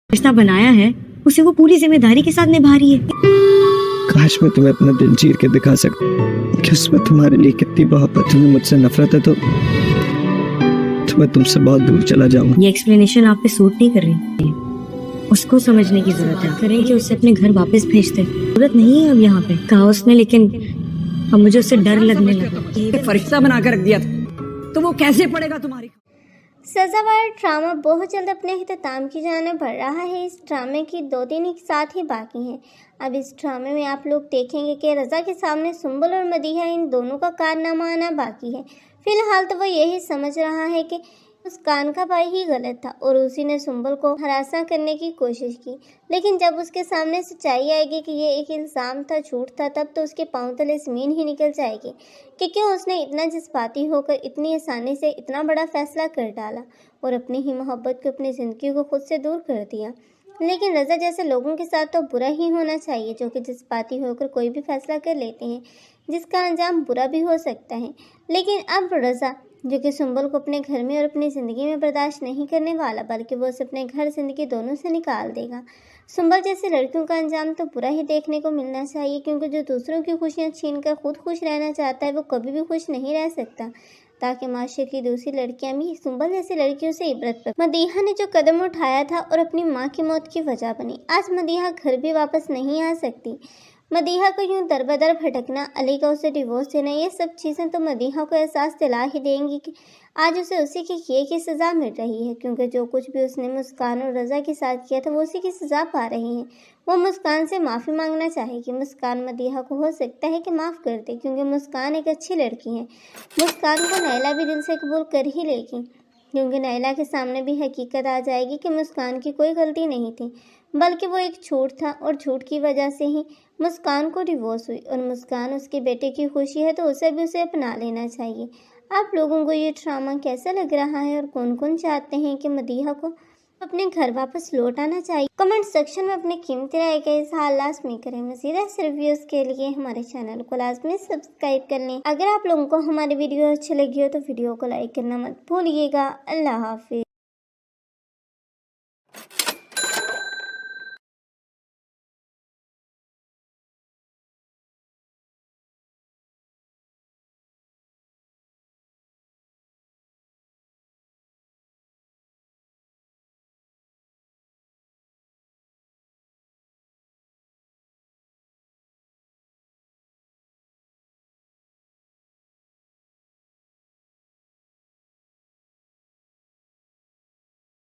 रिश्ता बनाया है उसे वो पूरी जिम्मेदारी के साथ निभा रही है। काश मैं तुम्हें अपना दिल चीर के दिखा सकता कि उसमें तुम्हारे लिए कितनी मोहब्बत, तुम्हें मुझसे नफरत है तो मैं तुमसे बहुत दूर चला जाऊंगा। ये एक्सप्लेनेशन आप पे सूट नहीं कर रही। उसको समझने की जरूरत है। करें कि उसे अपने घर वापस भेज दे। जरूरत नहीं है अब यहाँ पे कहा उसने, लेकिन अब मुझे उससे डर लगने लगा। फरिश्ता बना कर रख दिया था तो वो कैसे पड़ेगा तुम्हारी। सजावार ड्रामा बहुत जल्द अपने अख्ताम की जाने बढ़ रहा है। इस ड्रामे की 2 दिन एक साथ ही बाकी हैं। अब इस ड्रामे में आप लोग देखेंगे कि रज़ा के सामने सुंबल और मदीहा इन दोनों का कारनामा आना बाकी है। फिलहाल तो वो यही समझ रहा है कि मुस्कान का भाई ही गलत था और उसी ने सुंबल को हरासा करने की कोशिश की, लेकिन जब उसके सामने सच्चाई आएगी कि ये एक इल्ज़ाम था, झूठ था, तब तो उसके पांव तले ज़मीन ही निकल जाएगी कि क्यों उसने इतना जज्बाती होकर इतनी आसानी से इतना बड़ा फैसला कर डाला और अपनी ही मोहब्बत को, अपनी ज़िंदगी को खुद से दूर कर दिया। लेकिन रज़ा जैसे लोगों के साथ तो बुरा ही होना चाहिए जो कि जज्बाती होकर कोई भी फैसला कर लेते हैं जिसका अंजाम बुरा भी हो सकता है। लेकिन अब रज़ा जो कि सुंबल को अपने घर में और अपनी ज़िंदगी में बर्दाश्त नहीं करने वाला, बल्कि वो उसे अपने घर ज़िंदगी दोनों से निकाल देगा। सुंबल जैसे लड़कियों का अंजाम तो बुरा ही देखने को मिलना चाहिए, क्योंकि जो दूसरों की खुशियाँ छीन कर खुद खुश रहना चाहता है वो कभी भी खुश नहीं रह सकता, ताकि माशरे की दूसरी लड़कियां भी सुंबल जैसी लड़कियों से इबरत पर। मदीहा ने जो कदम उठाया था और अपनी माँ की मौत की वजह बनी, आज मदीहा घर भी वापस नहीं आ सकती। मदीहा को यूं दर बदर भटकना, अली का उसे डिवोर्स देना, ये सब चीज़ें तो मदीहा को एहसास दिला ही देंगी कि आज उसे उसी के किए की सज़ा मिल रही है, क्योंकि जो कुछ भी उसने मुस्कान और रज़ा के साथ किया था वो उसी की सज़ा पा रही है। वो मुस्कान से माफ़ी मांगना चाहेगी। मुस्कान मदीहा को हो सकता है कि माफ़ कर दे, क्योंकि मुस्कान एक अच्छी लड़की है। मुस्कान को नैला भी दिल से कबूल कर ही लेगी, क्योंकि नैला के सामने भी हकीकत आ जाएगी कि मुस्कान की कोई गलती नहीं थी, बल्कि वो एक झूठ था और झूठ की वजह से ही मुस्कान को डिवोर्स हुई। और मुस्कान उसके बेटे की खुशी है तो उसे भी उसे अपना लेना चाहिए। आप लोगों को ये ड्रामा कैसा लग रहा है और कौन कौन चाहते हैं कि मदीहा को अपने घर वापस लौट आना चाहिए? कमेंट सेक्शन में अपनी कीमती राय का इज़हार लाजमी करें। मज़ीद ऐसे रिव्यूज़ के लिए हमारे चैनल को लाजमी सब्सक्राइब कर लें। अगर आप लोगों को हमारी वीडियो अच्छी लगी हो तो वीडियो को लाइक करना मत भूलिएगा। अल्लाह हाफिज़।